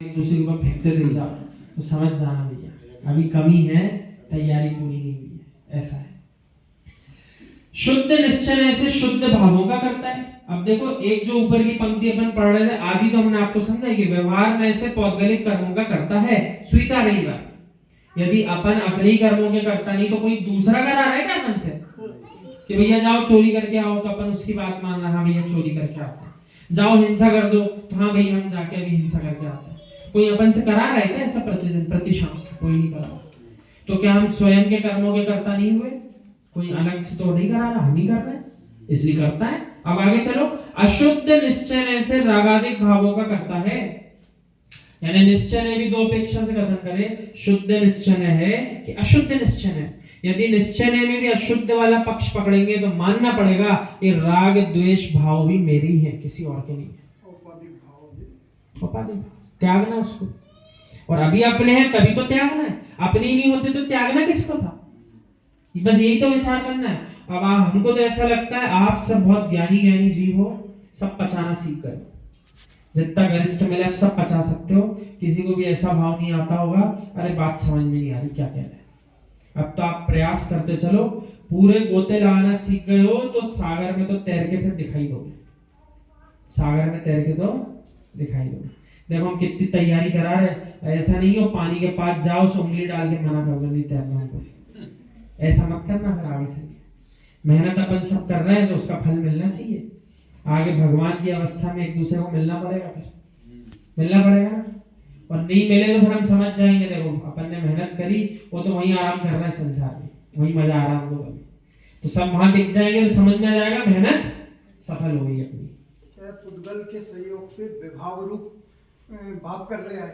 एक दूसरे के ऊपर फेंकते रह जाओ तो समझ जाना भैया अभी कमी है, तैयारी पूरी नहीं हुई है, ऐसा है। शुद्ध निश्चय से शुद्ध भावों का करता है। अब देखो एक जो ऊपर की पंक्ति अपन पढ़ रहे थे आदि, तो हमने आपको समझा कि व्यवहार में से पौद्गलिक कर्मों का करता है, स्वीकार रही बात। यदि अपन अपने ही कर्मों के करता नहीं तो कोई दूसरा करा रहा है क्या अपन से कि भैया जाओ चोरी करके आओ, तो अपन उसकी बात मान रहा, हाँ भैया चोरी करके आते हैं। जाओ हिंसा कर दो, तो हाँ भैया हम जाके अभी हिंसा करके आते हैं। कोई अपन से करा रहा है क्या ऐसा प्रतिदिन प्रतिशाम? कोई नहीं करा। तो क्या हम स्वयं के कर्मों के कर्ता नहीं हुए? कोई अलग से तो नहीं करा रहा, हम ही कर रहे हैं, इसलिए करता है। अब आगे चलो, अशुद्ध निश्चय से रागादिक भावों का करता है। यानी निश्चय ने भी दो अपेक्षा से कथन करे, शुद्ध निश्चय है कि अशुद्ध निश्चय है। यदि निश्चय में भी अशुद्ध वाला पक्ष पकड़ेंगे तो मानना पड़ेगा ये राग द्वेष भाव भी मेरे ही है, किसी और के नहीं है। त्यागना उसको, और अभी अपने हैं तभी तो त्यागना है, अपने ही नहीं होते तो त्यागना किसको था? बस यही तो विचार करना है। अब हमको तो ऐसा लगता है आप सब बहुत ज्ञानी ज्ञानी जीव हो, सब पचाना सीख गए, जितना गरिष्ठ मिले आप सब पचा सकते हो। किसी को भी ऐसा भाव नहीं आता होगा अरे बात समझ में नहीं आ रही क्या कह रहे हैं। अब तो आप प्रयास करते चलो, पूरे गोते लगाना सीख गए हो तो सागर में तो तैर के फिर दिखाई दोगे, सागर में तैर के तो दिखाई दोगे। देखो हम कितनी तैयारी करा रहे, ऐसा नहीं हो पानी के पास जाओ सो उंगली डाल के मना कर दो नहीं तैरना हमको, ऐसा मत करना। फिर आगे से मेहनत अपन सब कर रहे हैं तो उसका फल मिलना चाहिए। आगे भगवान की अवस्था में एक दूसरे को मिलना पड़ेगा, फिर मिलना पड़ेगा ना। और नहीं मिले तो फिर हम समझ जाएंगे देखो अपन ने मेहनत करी, वो तो वहीं आराम कर रहा है संसार में, वहीं मजा आ रहा है हमको, तो सब वहां दिख जाएंगे तो समझ में आ जाएगा मेहनत सफल हो गई अपनी। पुद्गल के सहयोग से विभाव रूप भाव कर रहा है,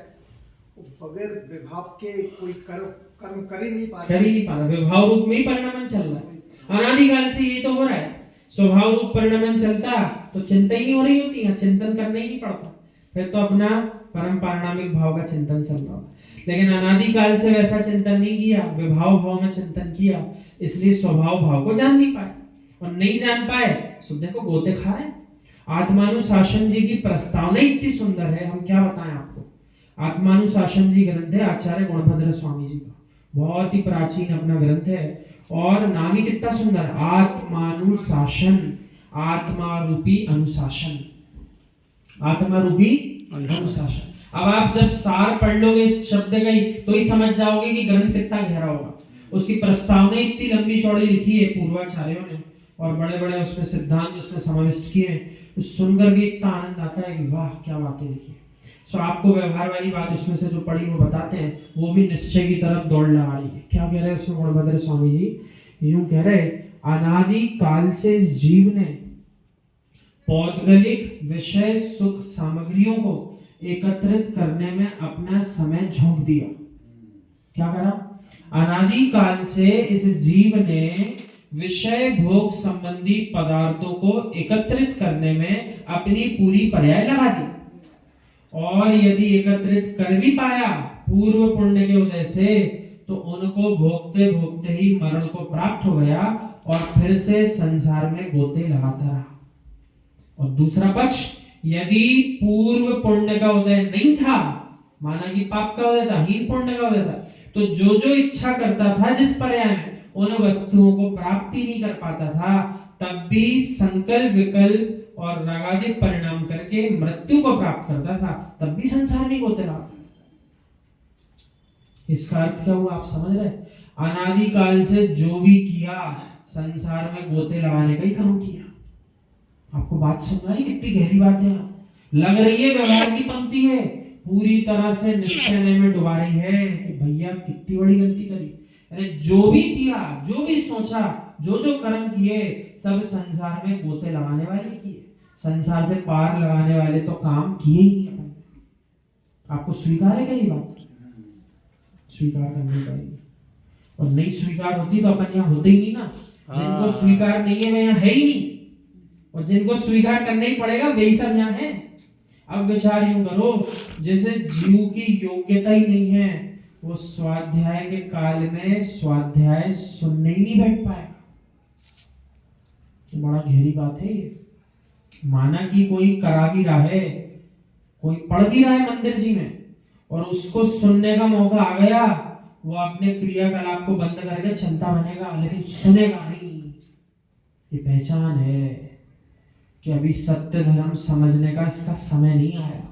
बगैर विभाव के कोई कर्म कर ही नहीं पा रहा, विभाव रूप में ही परिणमन चल रहा है अनादिकाल से, ये तो हो रहा है। स्वभाव रूप परिणमन चलता तो चिंता ही नहीं हो रही होती है, चिंतन करना ही नहीं पड़ता, फिर तो अपना परम पारिणामिक भाव का चिंतन चल रहा है। लेकिन अनादिकाल से वैसा चिंतन नहीं किया, विभाव भाव में चिंतन किया, इसलिए स्वभाव भाव को जान नहीं पाए, और नहीं जान पाए तो देखो गोते खा रहे हैं। आत्मानुशासन जी की प्रस्तावना इतनी सुंदर है, हम क्या बताएं आपको। आत्मानुशासन जी ग्रंथ है आचार्य गुणभद्र स्वामी जी का, बहुत ही प्राचीन अपना ग्रंथ है, और नाम ही कितना सुंदर, आत्मानुशासन, आत्मा रूपी अनुशासन, आत्मा रूपी अनुशासन। अब आप जब सार पढ़ लोगे इस शब्द का ही तो ही समझ जाओगे कि ग्रंथ कितना गहरा होगा। उसकी प्रस्तावना इतनी लंबी चौड़ी लिखी है पूर्वाचार्यों ने, और बड़े बड़े उसमें सिद्धांत उसमें समाविष्ट किए हैं, तो सुनकर भी इतना आनंद आता है कि वाह क्या बातें लिखी है। सो आपको व्यवहार वाली बात उसमें से जो पढ़ी वो बताते हैं, वो भी निश्चय की तरफ दौड़ लगा रही है। क्या कह रहे हैं उसमें गुणभद्र स्वामी जी? यूं कह रहे, अनादि काल से इस जीव ने पौद्गलिक विषय सुख सामग्रियों को एकत्रित करने में अपना समय झोंक दिया। क्या करा? अनादि काल से इस जीव ने विषय भोग संबंधी पदार्थों को एकत्रित करने में अपनी पूरी पर्याय लगा दी, और यदि एकत्रित कर भी पाया पूर्व पुण्य के उदय से, तो उनको भोगते भोगते ही मरण को प्राप्त हो गया, और फिर से संसार में गोते लगाता रहा। और दूसरा पक्ष, यदि पूर्व पुण्य का उदय नहीं था, माना कि पाप का उदय था, हीन पुण्य का उदय था, तो जो जो इच्छा करता था जिस पर्याय में, उन वस्तुओं को प्राप्ति नहीं कर पाता था, तब भी संकल्प विकल्प और रागादिक परिणाम करके मृत्यु को प्राप्त करता था, तब भी संसार में गोते लगा। इसका अर्थ क्या हुआ आप समझ रहे? अनादिकाल से जो भी किया संसार में गोते लगाने का ही काम किया। आपको बात समझ आई कितनी गहरी बात है? लग रही है व्यवहार की पंक्ति है, पूरी तरह से निश्चय में डुबा रही है कि भैया कितनी बड़ी गलती करी। अरे जो भी किया, जो भी सोचा, जो जो कर्म किए, सब संसार में गोते लगाने वाले किए, संसार से पार लगाने वाले तो काम किए ही नहीं अपन। आपको स्वीकार है क्या ये बात? स्वीकार करनी पड़ेगी, और नहीं स्वीकार होती तो अपन यहाँ होते ही नहीं ना। जिनको स्वीकार नहीं है मैं यहाँ है ही नहीं, और जिनको स्वीकार करना ही पड़ेगा वही सब यहाँ है। अब विचार यूं करो, जैसे जीव की योग्यता ही नहीं है, वो स्वाध्याय के काल में स्वाध्याय सुनने ही नहीं बैठ पाएगा। तो बड़ा गहरी बात है ये। माना कि कोई करा भी रहा है, कोई पढ़ भी रहा है मंदिर जी में, और उसको सुनने का मौका आ गया, वो अपने क्रियाकलाप को बंद करके चलता बनेगा, लेकिन सुनेगा नहीं। ये पहचान है कि अभी सत्य धर्म समझने का इसका समय नहीं आया।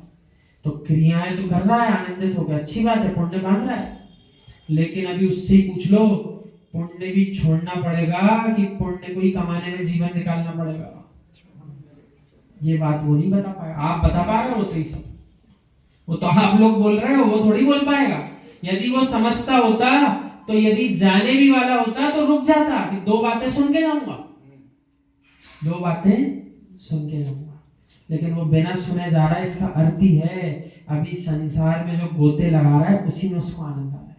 तो क्रियाएं तो कर रहा है आनंदित होकर, अच्छी बात है, पुण्य बांध रहा है, लेकिन अभी उससे ही पूछ लो, पुण्य भी छोड़ना पड़ेगा कि पुण्य को ही कमाने में जीवन निकालना पड़ेगा? ये बात वो नहीं बता पाएगा। आप बता पा रहे हो तो ये सब, वो तो आप लोग बोल रहे हो, वो थोड़ी बोल पाएगा। यदि वो समझता होता, तो यदि जाने भी वाला होता तो रुक जाता कि 2 बातें सुन के जाऊंगा, 2 बातें सुन के जाऊंगा, लेकिन वो बिना सुने जा रहा है। इसका अर्थ ही है अभी संसार में जो गोते लगा रहा है उसी में उसको आनंद आ रहा है।